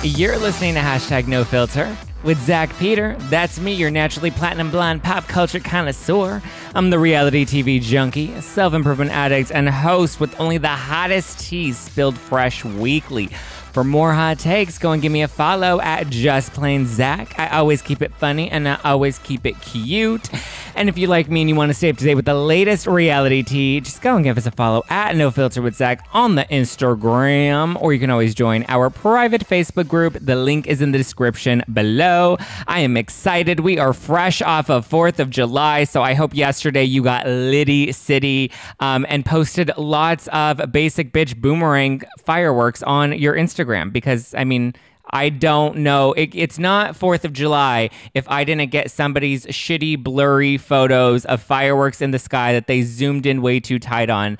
You're listening to Hashtag No Filter with Zack Peter. That's me, your naturally platinum blonde pop culture connoisseur. I'm the reality TV junkie, self-improvement addict, and host with only the hottest tea spilled fresh weekly. For more hot takes, go and give me a follow at Just Plain Zack. I always keep it funny and I always keep it cute. And if you like me and you want to stay up to date with the latest reality tea, just go and give us a follow at No Filter with Zack on the Instagram. Or you can always join our private Facebook group. The link is in the description below. I am excited. We are fresh off of 4th of July, so I hope yesterday you got litty city and posted lots of basic bitch boomerang fireworks on your Instagram. Because, I mean, I don't know. It's not 4th of July if I didn't get somebody's shitty, blurry photos of fireworks in the sky that they zoomed in way too tight on.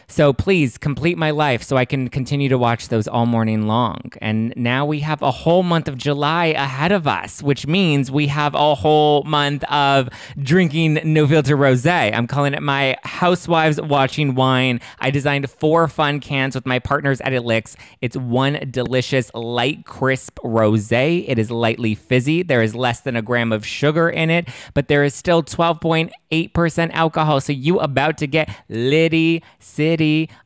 So please complete my life so I can continue to watch those all morning long. And now we have a whole month of July ahead of us, which means we have a whole month of drinking No Filter Rosé. I'm calling it my Housewives Watching Wine. I designed 4 fun cans with my partners at Elix. It's one delicious, light, crisp rosé. It is lightly fizzy. There is less than a gram of sugar in it, but there is still 12.8% alcohol. So you about to get litty city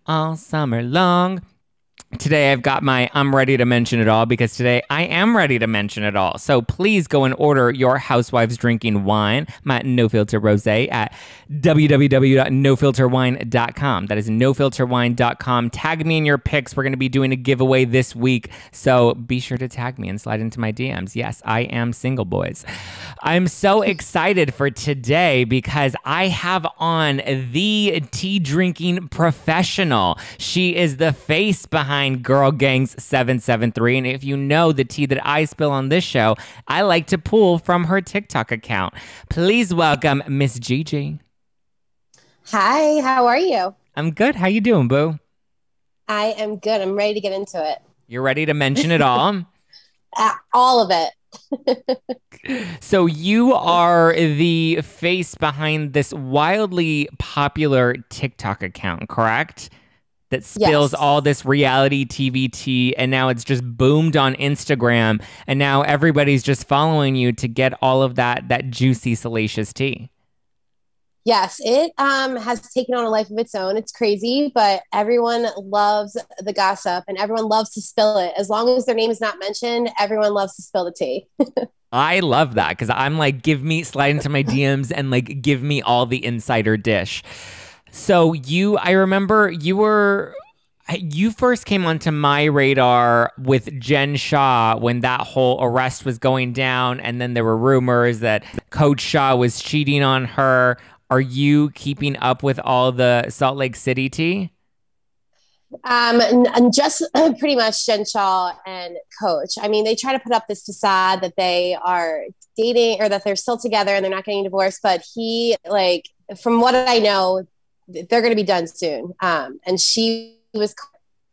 all summer long. Today I've got my I'm ready to mention it all because today I am ready to mention it all. So please go and order your Housewives Drinking Wine, my No Filter Rosé at www.nofilterwine.com. That is nofilterwine.com. Tag me in your pics. We're going to be doing a giveaway this week. So be sure to tag me and slide into my DMs. Yes, I am single, boys. I'm so excited for today because I have on the tea drinking professional. She is the face behind Girl Gangs 773, and if you know the tea that I spill on this show, I like to pull from her TikTok account. Please welcome Miss Gigi. Hi, how are you? I'm good. How you doing, boo? I am good. I'm ready to get into it. You're ready to mention it all? All of it. So you are the face behind this wildly popular TikTok account, correct? That spills all this reality TV tea, and now it's just boomed on Instagram, and now everybody's just following you to get all of that juicy, salacious tea. Yes, it has taken on a life of its own. It's crazy, but everyone loves the gossip, and everyone loves to spill it. As long as their name is not mentioned, everyone loves to spill the tea. I love that, because I'm like, slide into my DMs and like, give me all the insider dish. So I remember you first came onto my radar with Jen Shah when that whole arrest was going down, and then there were rumors that Coach Shah was cheating on her. Are you keeping up with all the Salt Lake City tea? And just pretty much Jen Shah and Coach. I mean, they try to put up this facade that they are dating or that they're still together and they're not getting divorced, but from what I know, they're going to be done soon. And she was,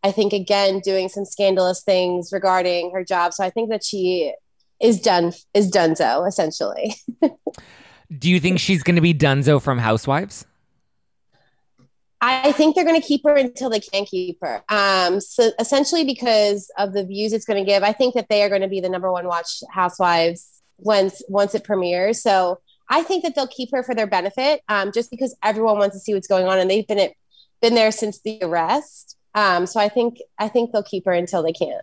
I think, again, doing some scandalous things regarding her job. So I think that she is donezo, essentially. Do you think she's going to be donezo from Housewives? I think they're going to keep her until they can't keep her. So essentially because of the views it's going to give, I think that they are going to be the #1 watched Housewives once it premieres. So I think that they'll keep her for their benefit, just because everyone wants to see what's going on, and they've been there since the arrest. So I think they'll keep her until they can't.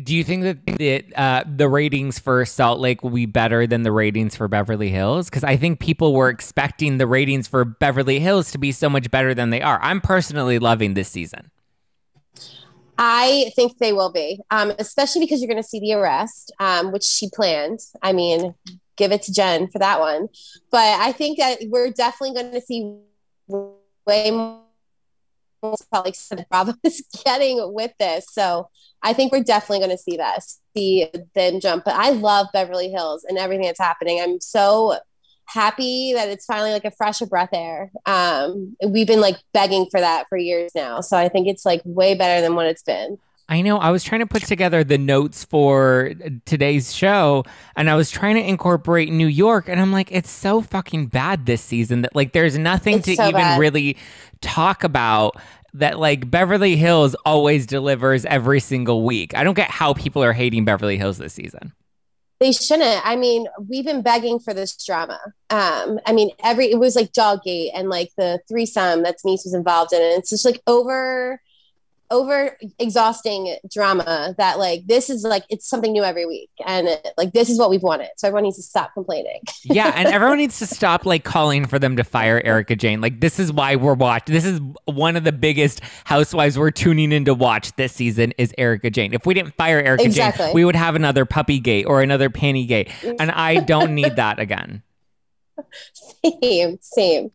Do you think that the ratings for Salt Lake will be better than the ratings for Beverly Hills? Because I think people were expecting the ratings for Beverly Hills to be so much better than they are. I'm personally loving this season. I think they will be, especially because you're going to see the arrest, which she planned. I mean, give it to Jen for that one. But I think that we're definitely going to see way more like Bravo is getting with this. So I think we're definitely going to see them jump. But I love Beverly Hills and everything that's happening. I'm so happy that it's finally like a fresh breath air. We've been like begging for that for years now. So I think it's like way better than what it's been. I know. I was trying to put together the notes for today's show, and I was trying to incorporate New York, and I'm like, it's so fucking bad this season that like there's nothing to even really talk about that like Beverly Hills always delivers every single week. I don't get how people are hating Beverly Hills this season. They shouldn't. I mean, we've been begging for this drama. I mean, it was like Doggate and like the threesome that Denise was involved in. And it's just like over exhausting drama that like this is like it's something new every week, and like this is what we've wanted, so everyone needs to stop complaining. Yeah, and everyone needs to stop like calling for them to fire Erika Jayne. Like this is why we're watching. This is one of the biggest housewives we're tuning in to watch this season is Erika Jayne. If we didn't fire Erika Jayne, we would have another puppy gate or another panty gate, and I don't need that again. Same.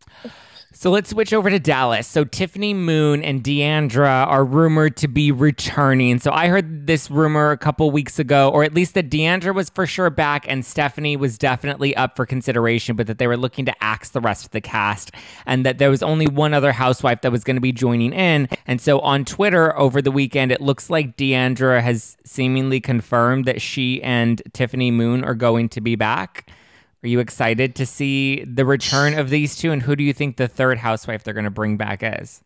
So let's switch over to Dallas. So Tiffany, Moon, and Deandra are rumored to be returning. So I heard this rumor a couple weeks ago, or at least that Deandra was for sure back and Stephanie was definitely up for consideration, but that they were looking to axe the rest of the cast and that there was only one other housewife that was going to be joining in. And so on Twitter over the weekend, it looks like Deandra has seemingly confirmed that she and Tiffany Moon are going to be back. Are you excited to see the return of these two? And who do you think the third housewife they're going to bring back is?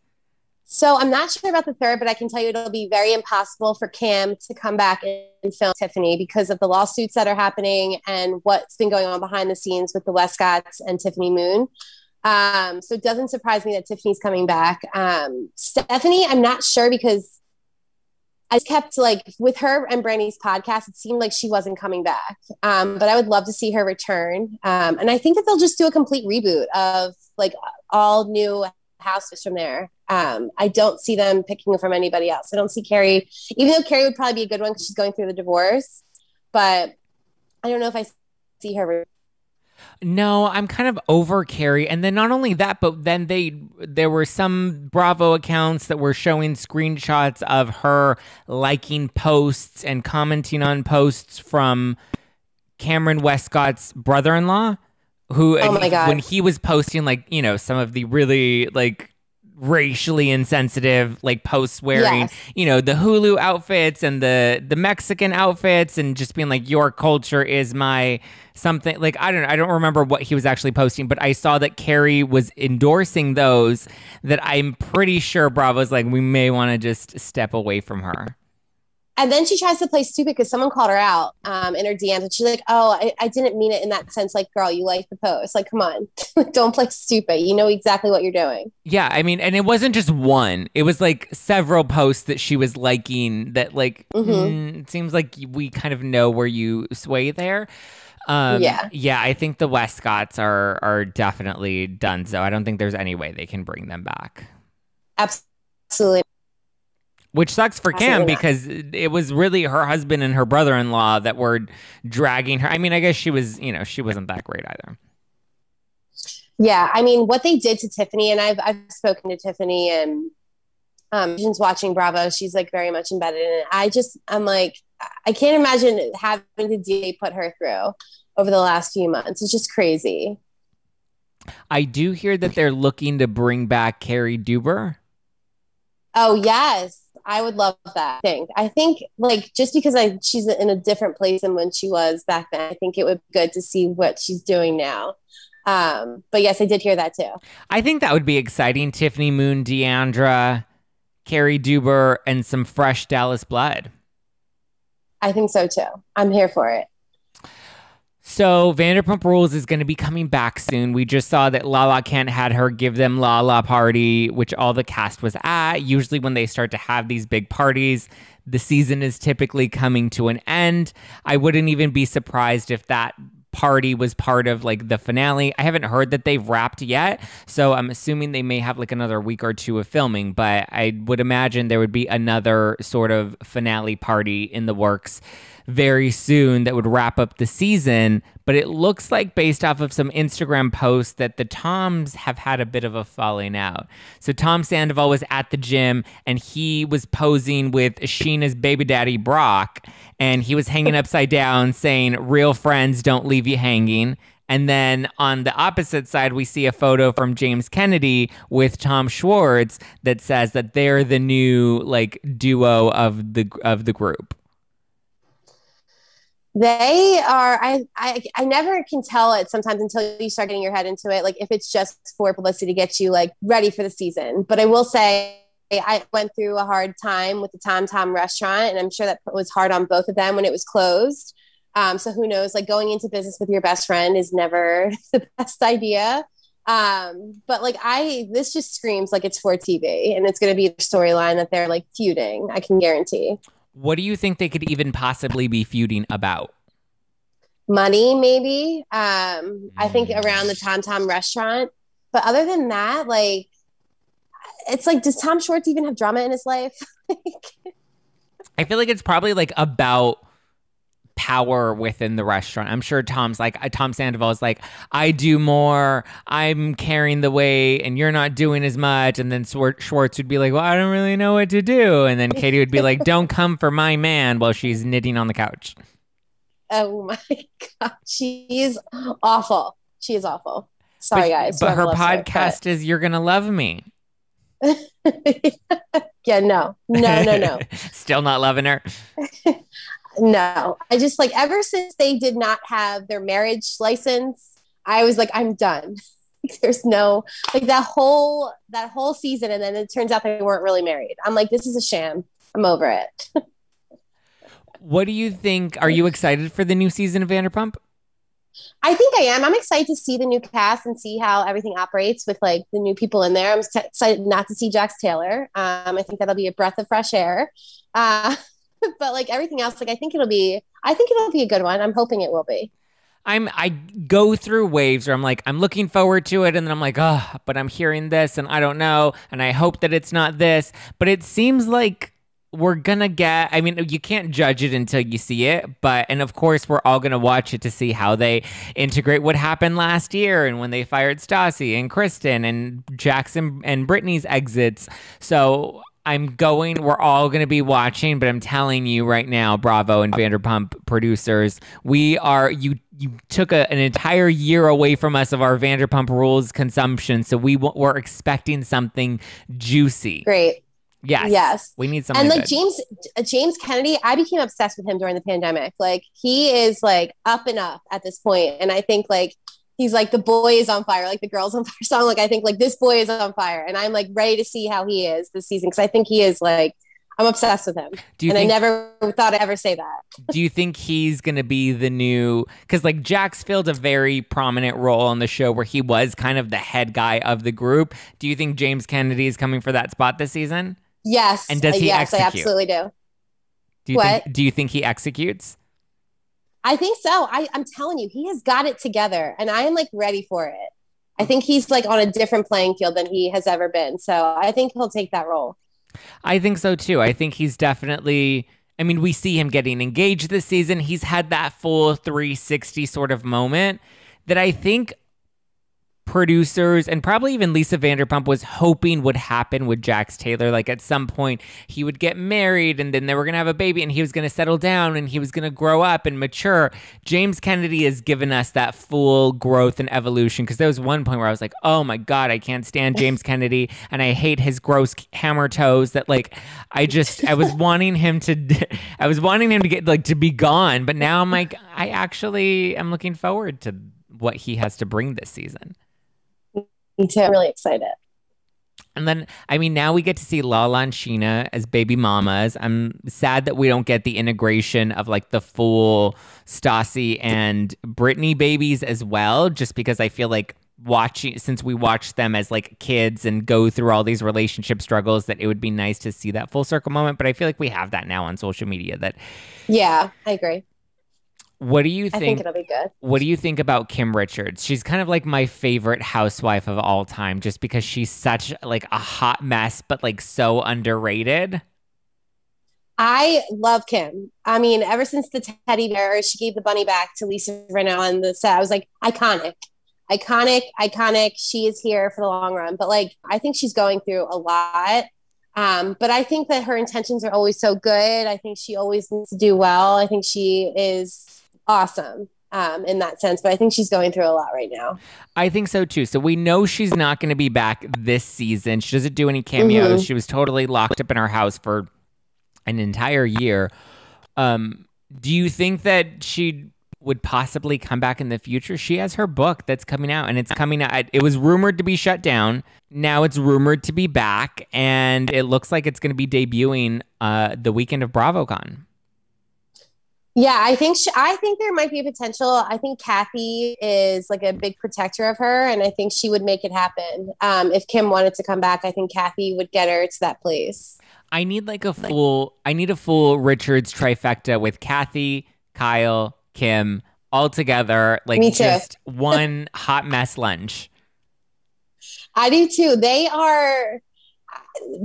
So I'm not sure about the third, but I can tell you it'll be very impossible for Cam to come back and film Tiffany because of the lawsuits that are happening and what's been going on behind the scenes with the Westcotts and Tiffany Moon. So it doesn't surprise me that Tiffany's coming back. Stephanie, I'm not sure because I kept like with her and Brandy's podcast, it seemed like she wasn't coming back. But I would love to see her return. And I think that they'll just do a complete reboot of like all new houses from there. I don't see them picking from anybody else. I don't see Carrie, even though Carrie would probably be a good one because she's going through the divorce. But I don't know if I see her. No, I'm kind of over Carrie. And then not only that, but then there were some Bravo accounts that were showing screenshots of her liking posts and commenting on posts from Cameron Westcott's brother-in-law, who oh my God. When he was posting like, you know, some of the really like racially insensitive like posts wearing you know the Hulu outfits and the Mexican outfits and just being like your culture is my something, like I don't remember what he was actually posting, but I saw that Carrie was endorsing those, that I'm pretty sure Bravo's like we may want to just step away from her. And then she tries to play stupid because someone called her out in her DMs. And she's like, oh, I didn't mean it in that sense. Like, girl, you like the post. Like, come on. Don't play stupid. You know exactly what you're doing. Yeah, I mean, and it wasn't just one. It was like several posts that she was liking that like, it seems like we kind of know where you sway there. Yeah, I think the Westcotts are definitely done. So I don't think there's any way they can bring them back. Absolutely. Which sucks for Cam because it was really her husband and her brother-in-law that were dragging her. I mean, I guess she was, you know, she wasn't that great either. Yeah, I mean, what they did to Tiffany, and I've spoken to Tiffany and she's watching Bravo. She's like very much embedded in it. I'm like, I can't imagine having the deal they put her through over the last few months. It's just crazy. I do hear that they're looking to bring back Carrie Duber. Oh, yes. I would love that thing. I think like just because she's in a different place than when she was back then, I think it would be good to see what she's doing now. But yes, I did hear that too. I think that would be exciting. Tiffany Moon, Deandra, Carrie Duber, and some fresh Dallas blood. I think so too. I'm here for it. So Vanderpump Rules is going to be coming back soon. We just saw that Lala Kent had her Give Them Lala party, which all the cast was at. Usually when they start to have these big parties, the season is typically coming to an end. I wouldn't even be surprised if that party was part of like the finale. I haven't heard that they've wrapped yet, so I'm assuming they may have like another week or two of filming, but I would imagine there would be another sort of finale party in the works very soon that would wrap up the season. But it looks like, based off of some Instagram posts, that the Toms have had a bit of a falling out. So Tom Sandoval was at the gym and he was posing with Sheena's baby daddy Brock, and he was hanging upside down saying real friends don't leave you hanging. And then on the opposite side, we see a photo from James Kennedy with Tom Schwartz that says that they're the new like duo of the group. They are, I never can tell it sometimes until you start getting your head into it, like if it's just for publicity to get you like ready for the season. But I will say I went through a hard time with the TomTom restaurant, and I'm sure that was hard on both of them when it was closed. So who knows, like going into business with your best friend is never the best idea. But like this just screams like it's for TV, and it's going to be the storyline that they're like feuding. I can guarantee. What do you think they could even possibly be feuding about? Money, maybe. I think around the TomTom restaurant. But other than that, like, it's like, does Tom Schwartz even have drama in his life? I feel like it's probably like about power within the restaurant. I'm sure Tom Sandoval is like, I do more, I'm carrying the weight, and you're not doing as much. And then Schwartz would be like, well, I don't really know what to do. And then Katie would be like, don't come for my man, while she's knitting on the couch. Oh my God. She is awful. She is awful. Sorry, guys. But her podcast is You're Gonna Love Me. Yeah, no. Still not loving her? No. I just like, ever since they did not have their marriage license, I was like, I'm done. There's no, like that whole season. And then it turns out they weren't really married. I'm like, this is a sham. I'm over it. What do you think? Are you excited for the new season of Vanderpump? I think I am. I'm excited to see the new cast and see how everything operates with like the new people in there. I'm excited not to see Jax Taylor. I think that'll be a breath of fresh air. But like everything else, like I think it'll be a good one. I'm hoping it will be. I go through waves where I'm like, I'm looking forward to it, and then I'm like, oh, but I'm hearing this, and I don't know, and I hope that it's not this. But it seems like we're gonna get, I mean, you can't judge it until you see it, and of course we're all gonna watch it to see how they integrate what happened last year and when they fired Stassi and Kristen and Jackson and Brittany's exits. So we're all gonna be watching, but I'm telling you right now, Bravo and Vanderpump producers, you took an entire year away from us of our Vanderpump Rules consumption, so we're expecting something juicy. Great. Yes. We need something. And like good. James Kennedy, I became obsessed with him during the pandemic. Like he is like up and up at this point. And I think like he's like the boy is on fire, like the girls on fire song. Like I think like this boy is on fire. And I'm like ready to see how he is this season. Cause I think he is like, I'm obsessed with him. I never thought I'd ever say that. Do you think he's going to be the new, because like Jax filled a very prominent role on the show where he was kind of the head guy of the group. Do you think James Kennedy is coming for that spot this season? Yes. And does he execute? I absolutely do. Do you think he executes? I think so. I'm telling you, he has got it together, and I am like ready for it. I think he's like on a different playing field than he has ever been. So I think he'll take that role. I think so too. I think he's definitely, I mean, we see him getting engaged this season. He's had that full 360 sort of moment that I think producers and probably even Lisa Vanderpump was hoping would happen with Jax Taylor. Like at some point he would get married, and then they were going to have a baby, and he was going to settle down, and he was going to grow up and mature. James Kennedy has given us that full growth and evolution, because there was one point where I was like, oh my God, I can't stand James Kennedy, and I hate his gross hammer toes that like, I was wanting him to get like to be gone. But now I'm like, I'm looking forward to what he has to bring this season. Me too. I'm really excited. And then, I mean, now we get to see Lala and Sheena as baby mamas. I'm sad that we don't get the integration of like the full Stassi and Brittany babies as well, just because I feel like since we watched them as like kids and go through all these relationship struggles, that it would be nice to see that full circle moment. But I feel like we have that now on social media. Yeah, I agree. What do you think? I think it'll be good. What do you think about Kim Richards? She's kind of like my favorite housewife of all time, just because she's such like a hot mess, but like so underrated. I love Kim. I mean, ever since the teddy bear, she gave the bunny back to Lisa Rinna on the set. I was like, iconic. She is here for the long run. But like, I think she's going through a lot. But I think that her intentions are always so good. I think she always needs to do well. I think she is awesome in that sense, but I think she's going through a lot right now. I think so too. So we know she's not going to be back this season. She doesn't do any cameos. Mm-hmm. She was totally locked up in her house for an entire year. Do you think that would possibly come back in the future. She has her book that's coming out, and it's coming out. It was rumored to be shut down. Now it's rumored to be back, and it looks like it's going to be debuting the weekend of BravoCon. Yeah, I think there might be a potential. I think Kathy is like a big protector of her, and I think she would make it happen. If Kim wanted to come back, I think Kathy would get her to that place. I need a full Richards trifecta with Kathy, Kyle, Kim all together, like Me too. Just one hot mess lunch. I do too.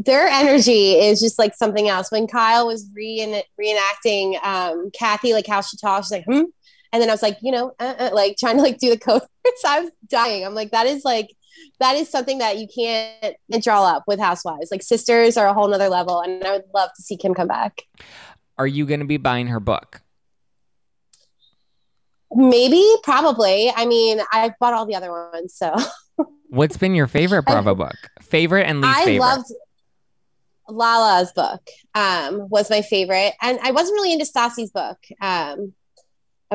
Their energy is just like something else. When Kyle was reenacting Kathy, like how she talks, she's like, and then I was like, like trying to like do the code. I was dying. I'm like, that is something that you can't draw up with Housewives. Like sisters are a whole nother level, and I would love to see Kim come back. Are you going to be buying her book? Maybe, probably. I mean, I've bought all the other ones, so. What's been your favorite Bravo book? Favorite and least favorite? I loved Lala's book. Was my favorite, and I wasn't really into Stassi's book. I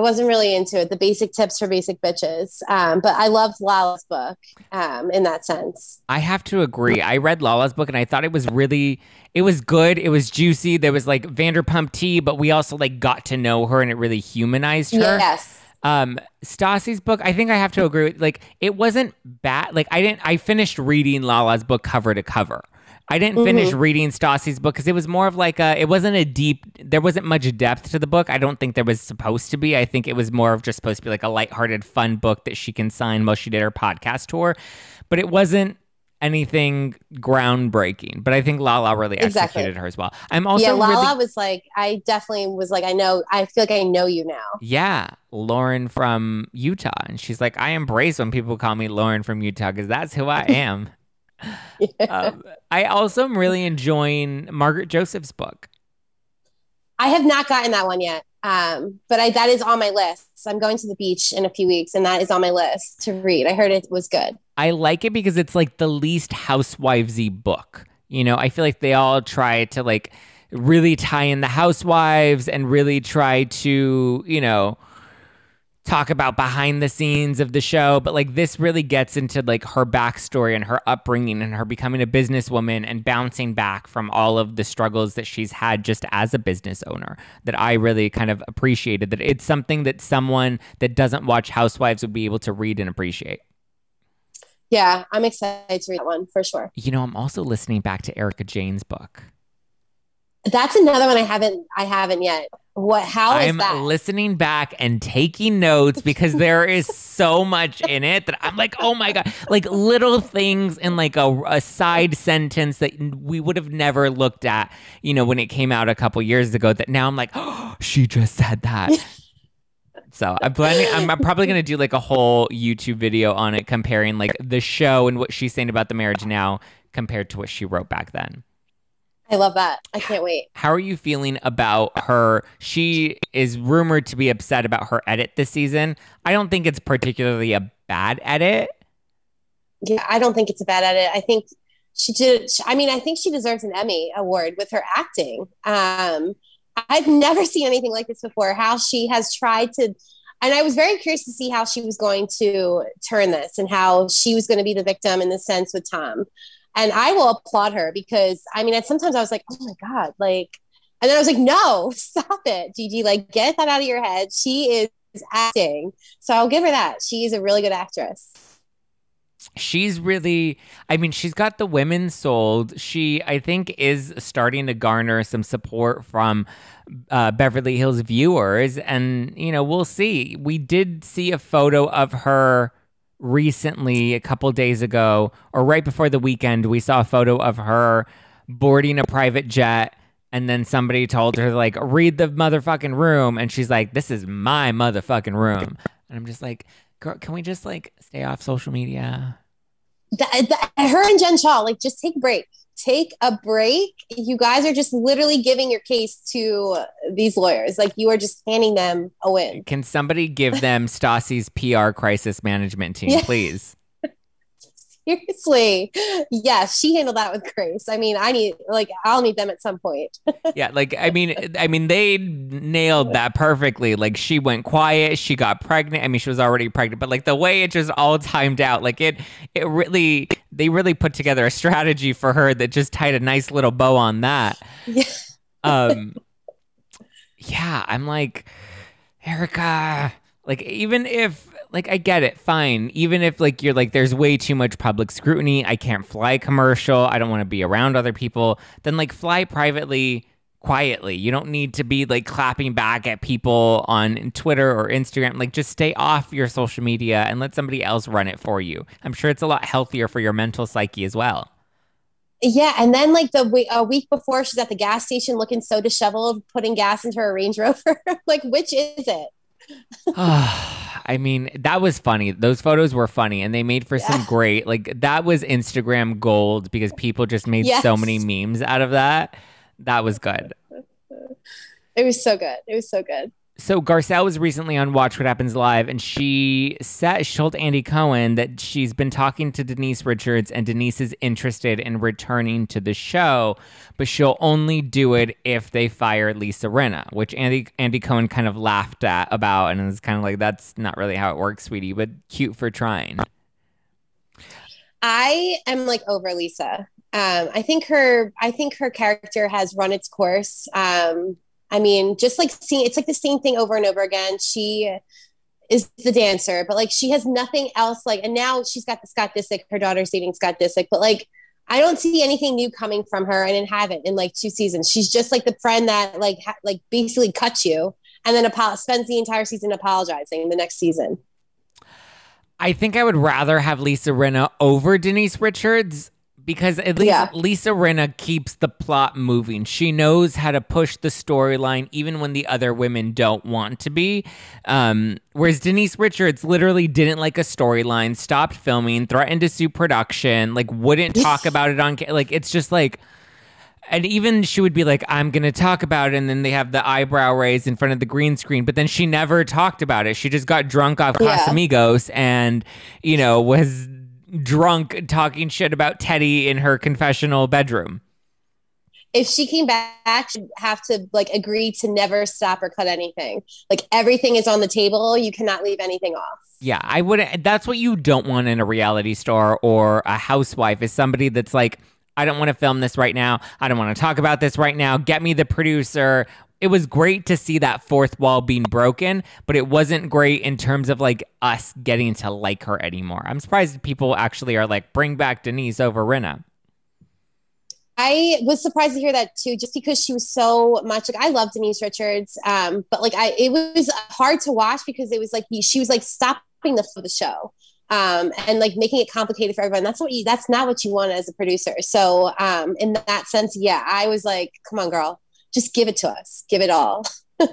wasn't really into it. The basic tips for basic bitches. But I loved Lala's book in that sense. I have to agree. I read Lala's book and I thought it was good. It was juicy. There was like Vanderpump tea, but we also like got to know her and it really humanized her. Yes. Stassi's book, I think I have to agree with, like, it wasn't bad. Like I finished reading Lala's book cover to cover. I didn't finish reading Stassi's book because it was more of like there wasn't much depth to the book. I don't think there was supposed to be. I think it was more of just supposed to be like a lighthearted, fun book that she can sign while she did her podcast tour. But it wasn't anything groundbreaking. But I think Lala really executed her as well. Lala was like, I definitely was like, I feel like I know you now. Yeah, Lauren from Utah. And she's like, I embrace when people call me Lauren from Utah because that's who I am. I also am really enjoying Margaret Joseph's book. I have not gotten that one yet, but that is on my list. So I'm going to the beach in a few weeks, and that is on my list to read. I heard it was good. I like it because it's like the least housewivesy book. I feel like they all try to like really tie in the housewives and really try to, talk about behind the scenes of the show, but like this really gets into like her backstory and her upbringing and her becoming a businesswoman and bouncing back from all of the struggles that she's had just as a business owner, that I really kind of appreciated. That it's something that someone that doesn't watch Housewives would be able to read and appreciate. Yeah, I'm excited to read that one for sure. I'm also listening back to Erika Jayne's book. That's another one I haven't yet. How is that? I'm listening back and taking notes because there is so much in it that I'm like, oh my God, like little things in like a side sentence that we would have never looked at, when it came out a couple years ago, that now I'm like, oh, she just said that. So I'm probably going to do like a whole YouTube video on it, comparing like the show and what she's saying about the marriage now compared to what she wrote back then. I love that. I can't wait. How are you feeling about her? She is rumored to be upset about her edit this season. I don't think it's particularly a bad edit. Yeah, I don't think it's a bad edit. I think she did. I think she deserves an Emmy award with her acting. I've never seen anything like this before. How she has tried to, and I was very curious to see how she was going to turn this and how she was going to be the victim in the sense with Tom. And I will applaud her because, sometimes I was like, oh my God, like, and then I was like, no, stop it, Gigi, like, get that out of your head. She is acting. So I'll give her that. She is a really good actress. She's really, she's got the women sold. She, I think, is starting to garner some support from Beverly Hills viewers. And, we'll see. We did see a photo of her recently, a couple days ago, or right before the weekend. We saw a photo of her boarding a private jet, and then somebody told her, like, read the motherfucking room, and she's like, this is my motherfucking room. And I'm just like, girl, can we just like stay off social media? Her and Jen Shaw, like, just take a break. Take a break. You guys are just literally giving your case to these lawyers. Like, you are just handing them a win. Can somebody give them Stassi's PR crisis management team, please? Seriously. Yes, she handled that with grace. I mean, I'll need them at some point. Yeah, like I mean, they nailed that perfectly. Like she went quiet, she got pregnant. I mean, she was already pregnant, but like the way it just all timed out, like they really put together a strategy for her that just tied a nice little bow on that. Yeah. Yeah, I'm like, Erika, like even if like I get it, fine. Even if like you're like there's way too much public scrutiny, I can't fly commercial, I don't want to be around other people, then like fly privately, quietly. You don't need to be like clapping back at people on Twitter or Instagram. Like just stay off your social media and let somebody else run it for you. I'm sure it's a lot healthier for your mental psyche as well. Yeah, and then like a week before, she's at the gas station looking so disheveled, putting gas into her Range Rover. Like, which is it? I mean, that was funny. Those photos were funny, and they made for some great, like, that was Instagram gold because people just made so many memes out of that. That was good. It was so good. It was so good. So Garcelle was recently on Watch What Happens Live, and she told Andy Cohen that she's been talking to Denise Richards, and Denise is interested in returning to the show, but she'll only do it if they fire Lisa Rinna, which Andy Cohen kind of laughed about, and was kind of like, that's not really how it works, sweetie, but cute for trying. I am like over Lisa. I think her character has run its course. I mean, just like it's like the same thing over and over again. She is the dancer, but like she has nothing else. Like, and now she's got the Scott Disick, her daughter's dating Scott Disick, but like, I don't see anything new coming from her, and it haven't in like 2 seasons. She's just like the friend that like basically cuts you and then spends the entire season apologizing the next season. I think I would rather have Lisa Rinna over Denise Richards, because at least Lisa Rinna keeps the plot moving. She knows how to push the storyline even when the other women don't want to be. Whereas Denise Richards literally didn't like a storyline, stopped filming, threatened to sue production, like wouldn't talk about it on like it's just like, and even she would be like, I'm going to talk about it, and then they have the eyebrow raised in front of the green screen, but then she never talked about it. She just got drunk off Casamigos and, you know, was drunk talking shit about Teddy in her confessional bedroom. If she came back, she'd have to like agree to never stop or cut anything. Like everything is on the table. You cannot leave anything off. Yeah, I wouldn't. That's what you don't want in a reality star or a housewife, is somebody that's like, I don't want to film this right now. I don't want to talk about this right now. Get me the producer. It was great to see that fourth wall being broken, but it wasn't great in terms of like us getting to like her anymore. I'm surprised people actually are like, bring back Denise over Rinna. I was surprised to hear that too, just because she was so much like, I love Denise Richards, but like it was hard to watch because it was like she was like stopping the show. And like making it complicated for everyone. That's not what you want as a producer. So in that sense, yeah, I was like, come on, girl, just give it to us. Give it all.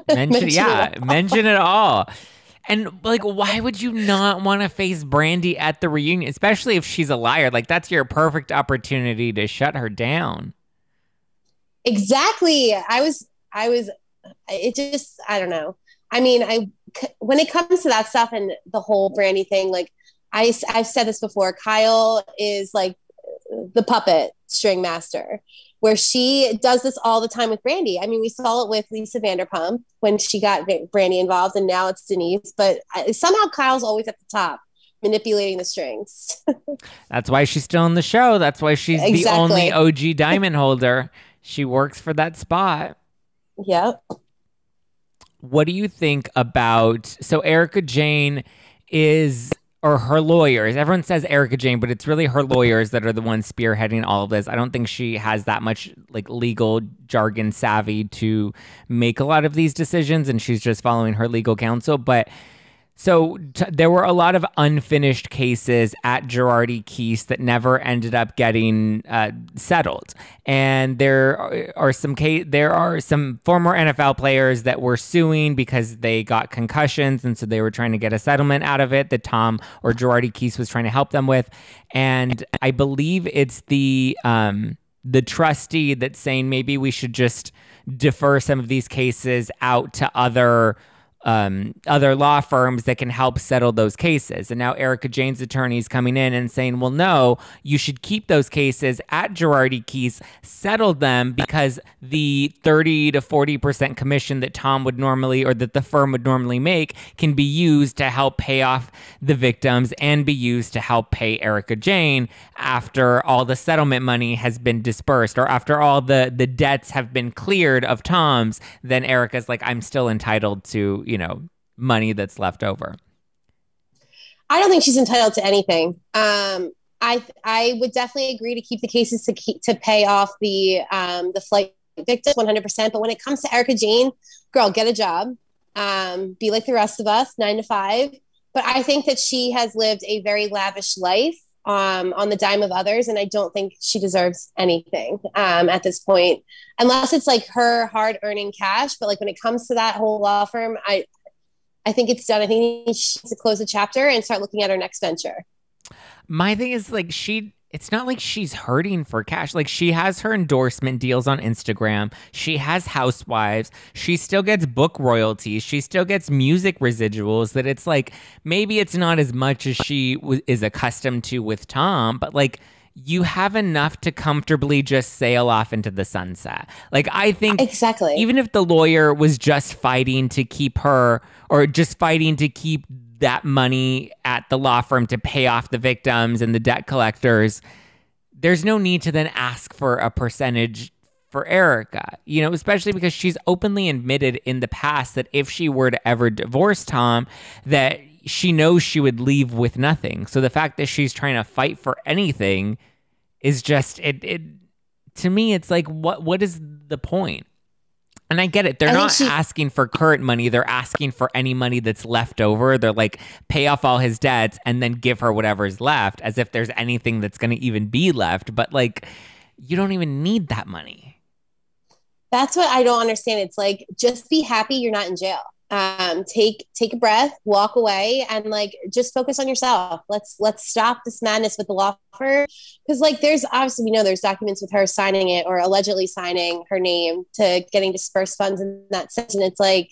Mention it all. And like, why would you not want to face Brandy at the reunion, especially if she's a liar? Like, that's your perfect opportunity to shut her down. Exactly. I don't know. I mean, when it comes to that stuff and the whole Brandy thing, like, I've said this before, Kyle is like the puppet string master, where she does this all the time with Brandy. I mean, we saw it with Lisa Vanderpump when she got Brandy involved, and now it's Denise. But somehow Kyle's always at the top, manipulating the strings. That's why she's still in the show. That's why she's the only OG diamond holder. She works for that spot. Yep. What do you think about... So Erika Jayne is... or her lawyers. Everyone says Erika Jayne, but it's really her lawyers that are the ones spearheading all of this. I don't think she has that much like legal jargon savvy to make a lot of these decisions, and she's just following her legal counsel. But so there were a lot of unfinished cases at Girardi Keese that never ended up getting settled. And there are some former NFL players that were suing because they got concussions, and so they were trying to get a settlement out of it that Tom or Girardi Keese was trying to help them with. And I believe it's the trustee that's saying maybe we should just defer some of these cases out to other other law firms that can help settle those cases. And now Erika Jayne's attorney is coming in and saying, well, no, you should keep those cases at Girardi Keese, settle them, because the 30 to 40% commission that Tom would normally, or that the firm would normally make, can be used to help pay off the victims and be used to help pay Erika Jayne after all the settlement money has been dispersed, or after all the debts have been cleared of Tom's. Then Erika's like, I'm still entitled to, money that's left over. I don't think she's entitled to anything. I would definitely agree to keep the cases to pay off the flight victims 100%. But when it comes to Erika Jayne, girl, get a job, be like the rest of us, 9 to 5. But I think that she has lived a very lavish life on the dime of others, and I don't think she deserves anything at this point, unless it's like her hard earning cash. But like when it comes to that whole law firm, I think it's done. I think she needs to close the chapter and start looking at her next venture. My thing is like it's not like she's hurting for cash. Like, she has her endorsement deals on Instagram. She has housewives. She still gets book royalties. She still gets music residuals. That it's like, maybe it's not as much as she is accustomed to with Tom, but like, you have enough to comfortably just sail off into the sunset. Like, I think exactly, even if the lawyer was just fighting to keep her, or just fighting to keep that money at the law firm to pay off the victims and the debt collectors, there's no need to then ask for a percentage for Erika, especially because she's openly admitted in the past that if she were to ever divorce Tom, that she knows she would leave with nothing. So the fact that she's trying to fight for anything is just, it to me, it's like, what is the point? And I get it. They're not asking for current money. They're asking for any money that's left over. They're like, pay off all his debts and then give her whatever's left, as if there's anything that's going to even be left. But like, you don't even need that money. That's what I don't understand. It's like, just be happy you're not in jail. Take a breath, walk away, and like, just focus on yourself. Let's stop this madness with the law firm, because like, there's obviously, we know there's documents with her signing it, or allegedly signing her name to getting dispersed funds in that sense. And it's like,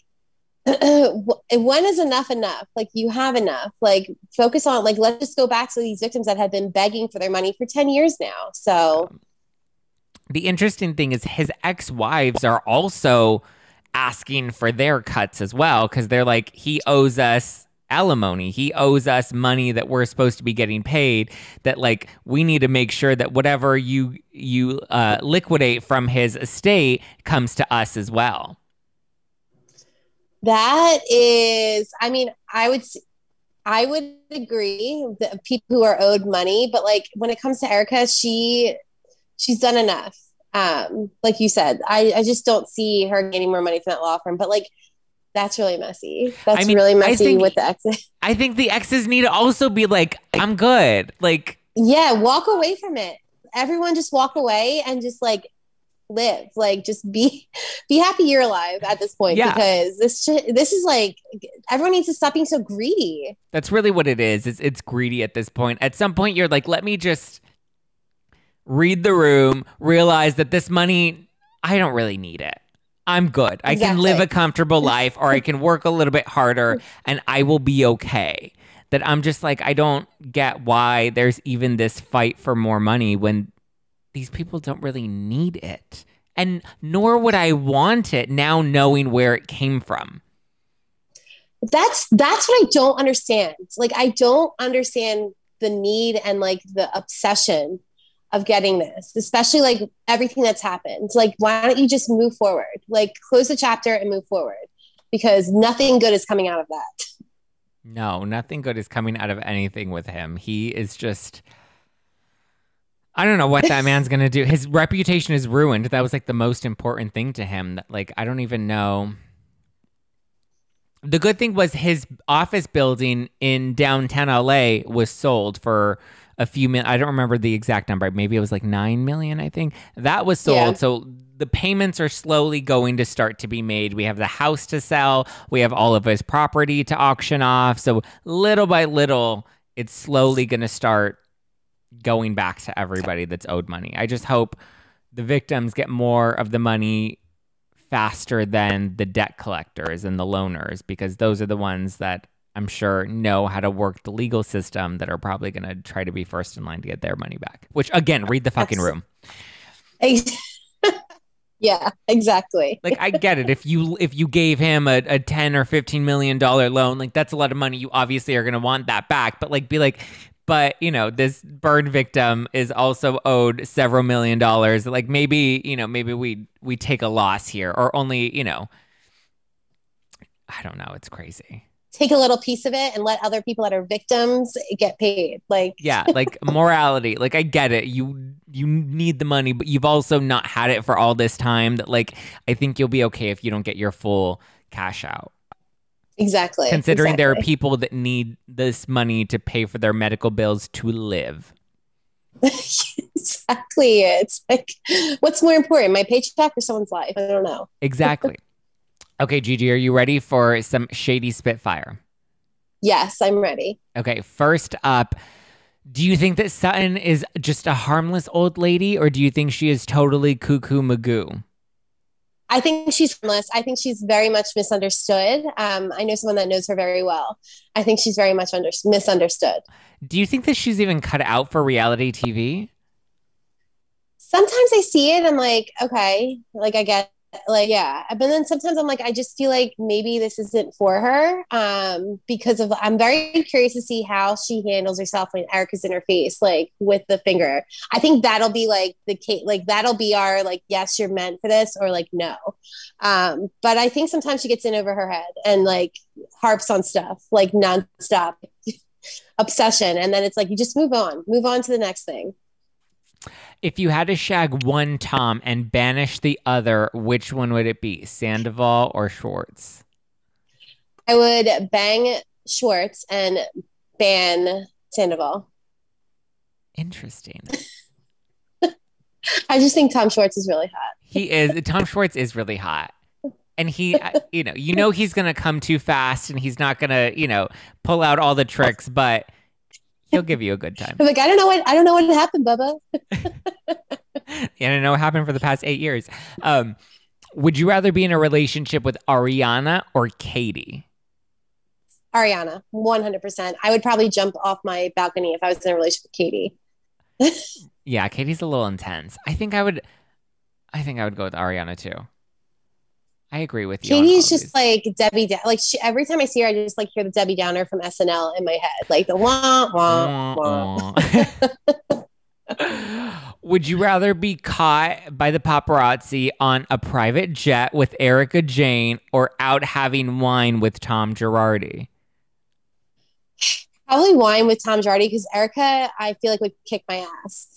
when is enough? Like, you have enough. Like, focus on, like, let's just go back to these victims that have been begging for their money for 10 years now. So the interesting thing is his ex-wives are also asking for their cuts as well, because they're like, he owes us alimony. He owes us money that we're supposed to be getting paid, that like, we need to make sure that whatever you liquidate from his estate comes to us as well. That is, I mean, I would agree that people who are owed money, but like, when it comes to Erika, she's done enough. Like you said, I just don't see her getting more money from that law firm. But like, that's really messy. Really messy with the exes. I think the exes need to also be like, I'm good. Like, yeah, walk away from it. Everyone just walk away and just like live. Like, just be happy you're alive at this point. Yeah. Because this is like, everyone needs to stop being so greedy. That's really what it is. It's greedy at this point. At some point, you're like, let me just read the room, realize that this money, I don't really need it. I'm good. Exactly. I can live a comfortable life, or I can work a little bit harder and I will be okay. That I'm just like, I don't get why there's even this fight for more money when these people don't really need it. And nor would I want it now, knowing where it came from. That's what I don't understand. Like, I don't understand the need and like the obsession of getting this, especially like everything that's happened. Like, why don't you just move forward? Like, close the chapter and move forward, because nothing good is coming out of that. No, nothing good is coming out of anything with him. He is just, I don't know what that man's going to do. His reputation is ruined. That was like the most important thing to him. That, like, I don't even know. The good thing was his office building in downtown LA was sold for a few million. I don't remember the exact number. Maybe it was like 9 million, I think. That was sold. Yeah. So the payments are slowly going to start to be made. We have the house to sell. We have all of his property to auction off. So little by little, it's slowly going to start going back to everybody that's owed money. I just hope the victims get more of the money faster than the debt collectors and the loaners, because those are the ones that I'm sure know how to work the legal system that are probably going to try to be first in line to get their money back. Which, again, read the fucking room. Yeah, exactly. Like, I get it. If you gave him a 10 or $15 million loan, like, that's a lot of money. You obviously are going to want that back. But like, be like, but, you know, this burn victim is also owed several $1 million. Like, maybe, you know, maybe we take a loss here, or only, you know, I don't know. It's crazy. Take a little piece of it and let other people that are victims get paid. Like, yeah, like morality. Like, I get it. You need the money, but you've also not had it for all this time. That, like, I think you'll be okay if you don't get your full cash out. Exactly. Considering there are people that need this money to pay for their medical bills to live. Exactly. It's like, what's more important, my paycheck or someone's life? I don't know. Exactly. Okay, Gigi, are you ready for some shady spitfire? Yes, I'm ready. Okay, first up, do you think that Sutton is just a harmless old lady, or do you think she is totally cuckoo magoo? I think she's harmless. I think she's very much misunderstood. I know someone that knows her very well. I think she's very much misunderstood. Do you think that she's even cut out for reality TV? Sometimes I see it and like, okay, like I get, like, yeah. But then sometimes I'm like, I just feel like maybe this isn't for her, because of, I'm very curious to see how she handles herself when Erika's in her face, like with the finger. I think that'll be like the case, like that'll be our, like, yes, you're meant for this, or like, no. But I think sometimes she gets in over her head and like harps on stuff, like nonstop obsession. And then it's like, you just move on to the next thing. If you had to shag one Tom and banish the other, which one would it be? Sandoval or Schwartz? I would bang Schwartz and ban Sandoval. Interesting. I just think Tom Schwartz is really hot. He is. Tom Schwartz is really hot. And he, you know he's going to come too fast and he's not going to, pull out all the tricks, but he'll give you a good time. I'm like, I don't know what happened, Bubba. I don't know what happened for the past 8 years. Would you rather be in a relationship with Ariana or Katie? Ariana, 100%. I would probably jump off my balcony if I was in a relationship with Katie. Yeah, Katie's a little intense. I think I would go with Ariana too. I agree with you. Katie's just like Debbie like every time I see her, I just like hear the Debbie Downer from SNL in my head, like the wah wah wah. Would you rather be caught by the paparazzi on a private jet with Erika Jayne or out having wine with Tom Girardi? Probably wine with Tom Girardi, because Erika, I feel like, would kick my ass.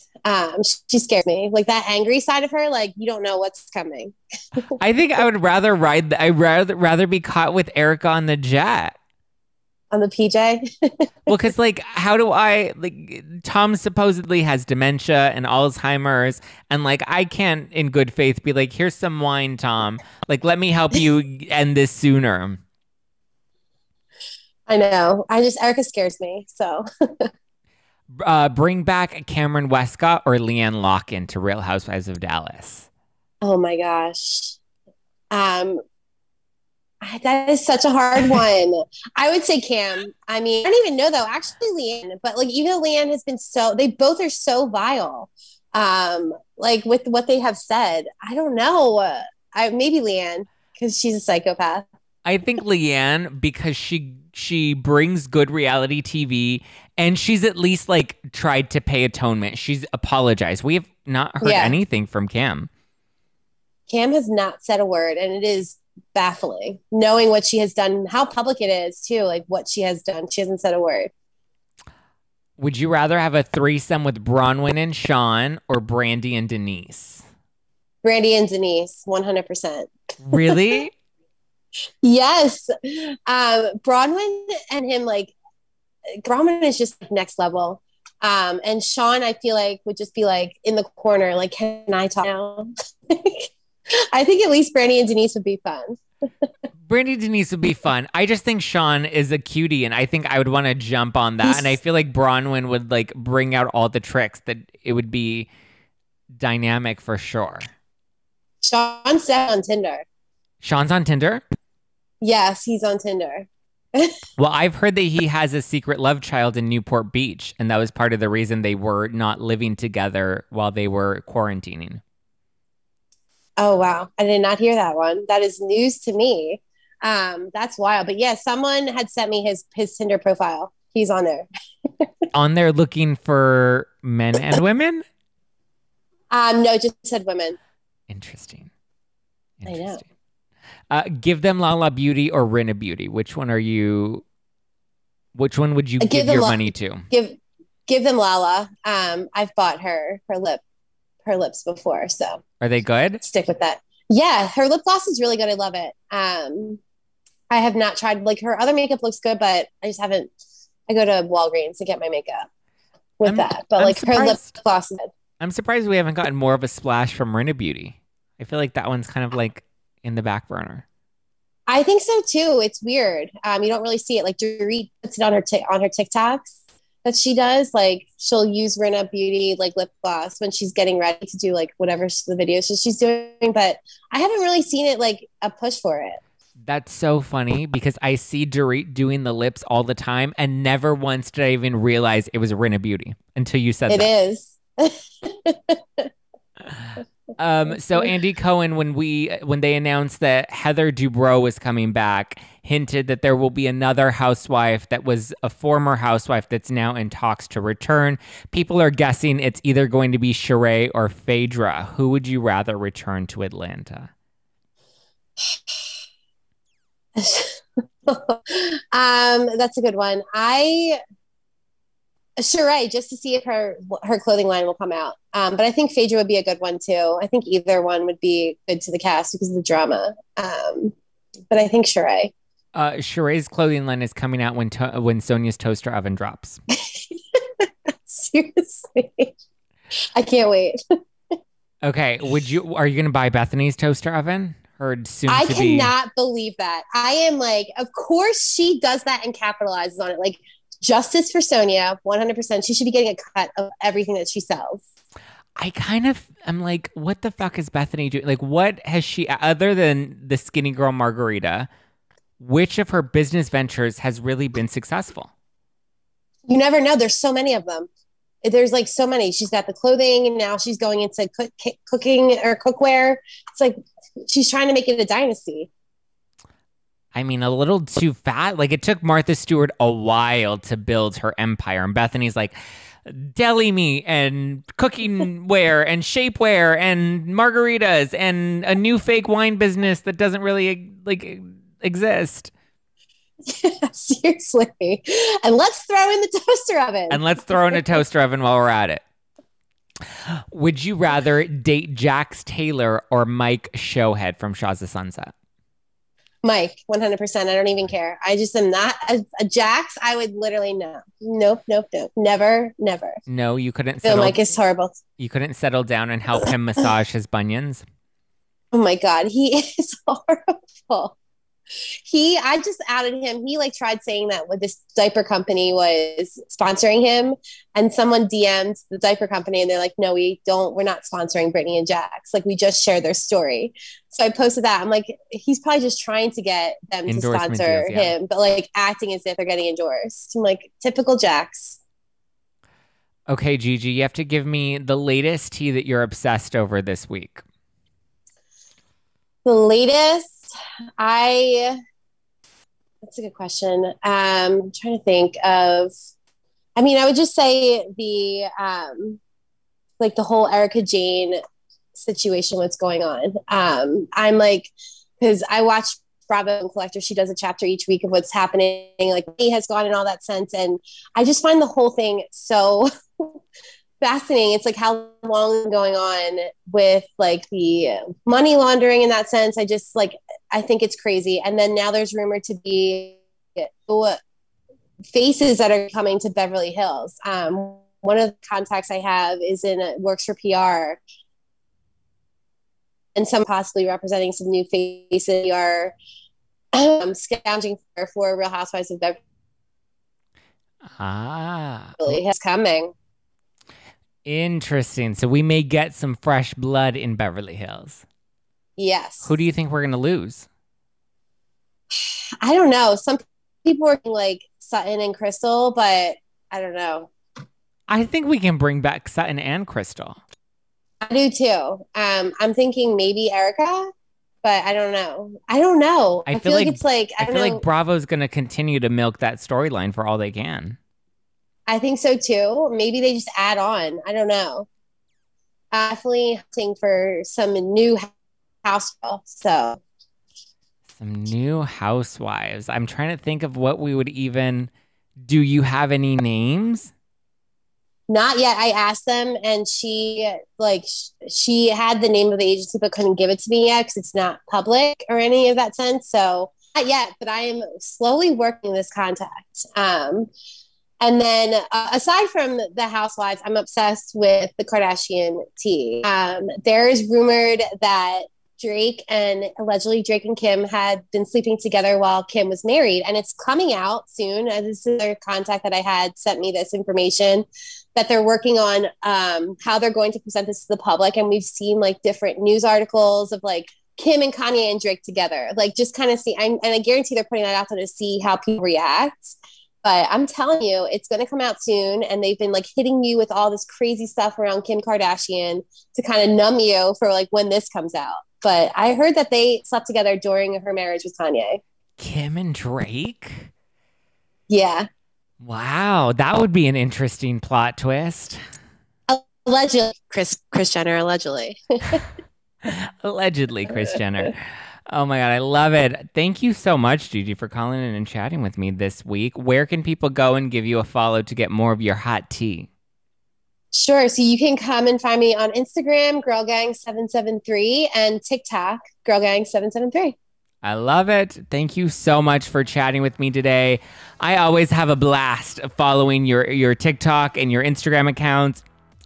She scares me. Like that angry side of her, like you don't know what's coming. I think I would rather I'd rather be caught with Erika on the jet. On the PJ? Well, because like, how do I, like, Tom supposedly has dementia and Alzheimer's, and like, I can't in good faith be like, here's some wine, Tom. Like, let me help you end this sooner. I know. Erika scares me, so. Bring back Cameron Westcott or Leanne Locken to Real Housewives of Dallas? Oh my gosh. That is such a hard one. I would say Cam. I mean, I don't even know though. Actually, Leanne. But like, even though Leanne has been they both are so vile. Like with what they have said. I don't know. Maybe Leanne, because she's a psychopath. I think Leanne, because she brings good reality TV, and she's at least like tried to pay atonement. She's apologized. We have not heard anything from Cam. Cam has not said a word, and it is baffling knowing what she has done, how public it is too, like what she has done. She hasn't said a word. Would you rather have a threesome with Bronwyn and Sean or Brandy and Denise? Brandy and Denise, 100%. Really? Yes. Bronwyn and him, like, Bronwyn is just next level. And Sean, I feel like, would just be like in the corner, like, can I talk now? I think at least Brandy and Denise would be fun. Brandy and Denise would be fun. I just think Sean is a cutie, and I think I would want to jump on that. And I feel like Bronwyn would like bring out all the tricks, that it would be dynamic for sure. Sean's set on Tinder. Sean's on Tinder? Yes, he's on Tinder. Well, I've heard that he has a secret love child in Newport Beach, and that was part of the reason they were not living together while they were quarantining. Oh, wow. I did not hear that one. That is news to me. That's wild. But yeah, someone had sent me his Tinder profile. He's on there. On there looking for men and women? No, just said women. Interesting. I know. Give them Lala Beauty or Rinna Beauty. Which one would you give your money to? Give them Lala. I've bought her lips before, so. Are they good? Stick with that. Yeah, her lip gloss is really good. I love it. I have not tried, like, her other makeup looks good, but I just haven't. I go to Walgreens to get my makeup with that. But like her lip gloss is good. I'm surprised we haven't gotten more of a splash from Rinna Beauty. I feel like that one's kind of like in the back burner. I think so too. It's weird. You don't really see it. Like Dorit puts it on her TikToks that she does. Like she'll use Rinna Beauty like lip gloss when she's getting ready to do like whatever the videos she's doing. But I haven't really seen it like a push for it. That's so funny because I see Dorit doing the lips all the time, and never once did I even realize it was Rinna Beauty until you said that. It is. So Andy Cohen, when they announced that Heather Dubrow was coming back, hinted that there will be another housewife that was a former housewife that's now in talks to return. People are guessing it's either going to be Sheree or Phaedra. Who would you rather return to Atlanta? That's a good one. Sheree, just to see if her clothing line will come out. But I think Phaedra would be a good one too. I think either one would be good to the cast because of the drama. But I think Sheree. Sheree's clothing line is coming out when Sonia's toaster oven drops. Seriously, I can't wait. Okay, are you going to buy Bethany's toaster oven? I cannot believe that. I am like, of course she does that and capitalizes on it. Like justice for Sonia, 100%. She should be getting a cut of everything that she sells. I'm like, what the fuck is Bethany doing? Like, what has she, other than the skinny girl margarita, which of her business ventures has really been successful? You never know. There's so many of them. There's like so many. She's got the clothing and now she's going into cooking or cookware. It's like she's trying to make it a dynasty. I mean, a little too fat. Like it took Martha Stewart a while to build her empire. And Bethany's like deli meat and cooking wear and shapewear and margaritas and a new fake wine business that doesn't really like exist. Yeah, seriously. And let's throw in the toaster oven. And let's throw in a toaster oven while we're at it. Would you rather date Jax Taylor or Mike Showhead from Shaw's of Sunset? Mike, 100%. I don't even care. I just am not a Jax. I would literally no. Nope. Never. No, you couldn't settle. Mike is horrible. You couldn't settle down and help him massage his bunions? Oh my God. He is horrible. I just outed him. He like tried saying that with this diaper company was sponsoring him, and someone DM'd the diaper company and they're like, no, we're not sponsoring Brittany and Jax. Like we just shared their story. So I posted that. I'm like, he's probably just trying to get them to sponsor him, but like acting as if they're getting endorsed. I'm like, typical Jax. Okay, Gigi, you have to give me the latest tea that you're obsessed over this week. The latest? That's a good question. I'm trying to think of, I mean, I would just say the whole Erika Jayne situation, what's going on. I'm like, because I watch Bravo Collector, she does a chapter each week of what's happening, like he has gone in all that sense. And I just find the whole thing so fascinating. It's like how long going on with like the money laundering in that sense. I think it's crazy. And then now there's rumored to be faces that are coming to Beverly Hills. One of the contacts I have works for PR, and some possibly representing some new faces are scrounging for Real Housewives of Beverly Hills coming. Interesting. So we may get some fresh blood in Beverly Hills. Yes. Who do you think we're going to lose? I don't know. Some people are like Sutton and Crystal, but I don't know. I think we can bring back Sutton and Crystal. I do too. I'm thinking maybe Erika, but I don't know. I don't know. I feel like it's like I feel like Bravo's going to continue to milk that storyline for all they can. I think so too. Maybe they just add on. I don't know. Definitely hunting for some new housewives. So some new housewives. I'm trying to think of what we would even. Do you have any names? Not yet. I asked them, and she had the name of the agency, but couldn't give it to me yet because it's not public or any of that sense. So not yet, but I am slowly working this contact. And then aside from the housewives, I'm obsessed with the Kardashian tea. There is rumored that Drake and Kim had been sleeping together while Kim was married, and it's coming out soon. This is their contact that I had sent me this information that they're working on how they're going to present this to the public. And we've seen like different news articles of like Kim and Kanye and Drake together, like just kind of see. And I guarantee they're putting that out there to see how people react. But I'm telling you, it's going to come out soon. And they've been like hitting you with all this crazy stuff around Kim Kardashian to kind of numb you for like when this comes out. But I heard that they slept together during her marriage with Kanye. Kim and Drake? Yeah. Wow. That would be an interesting plot twist. Allegedly. Kris Jenner, allegedly. Allegedly, Kris Jenner. Oh my God, I love it. Thank you so much, Gigi, for calling in and chatting with me this week. Where can people go and give you a follow to get more of your hot tea? Sure. So you can come and find me on Instagram, girlgang773, and TikTok, girlgang773. I love it. Thank you so much for chatting with me today. I always have a blast following your TikTok and your Instagram accounts.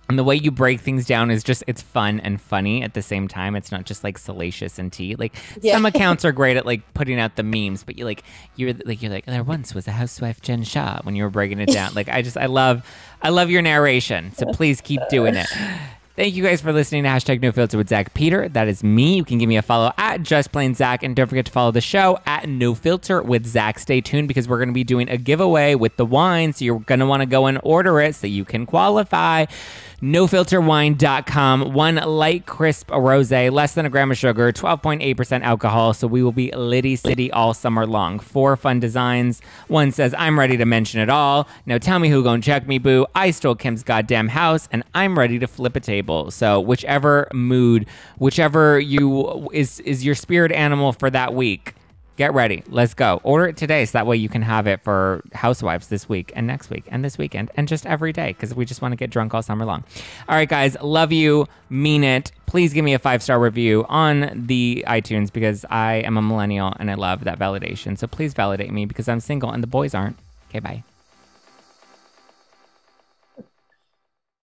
And the way you break things down is just, it's fun and funny at the same time. It's not just like salacious and tea. Like some accounts are great at like putting out the memes, but you're like, there once was a housewife Jen Shah when you were breaking it down. Like I love your narration. So please keep doing it. Thank you guys for listening to #NoFilter with Zack Peter. That is me. You can give me a follow at JustPlainZack, and don't forget to follow the show at NoFilter with Zack. Stay tuned because we're going to be doing a giveaway with the wine, so you're going to want to go and order it so you can qualify. NoFilterWine.com. One light, crisp rosé, less than a gram of sugar, 12.8% alcohol. So we will be Liddy City all summer long. 4 fun designs. One says, "I'm ready to mention it all. Now tell me who gon' check me, boo. I stole Kim's goddamn house, and I'm ready to flip a table." So whichever mood, whichever is your spirit animal for that week. Get ready. Let's go. Order it today so that way you can have it for Housewives this week and next week and this weekend and just every day because we just want to get drunk all summer long. All right, guys. Love you. Mean it. Please give me a 5-star review on the iTunes because I am a millennial and I love that validation. So please validate me because I'm single and the boys aren't. Okay, bye.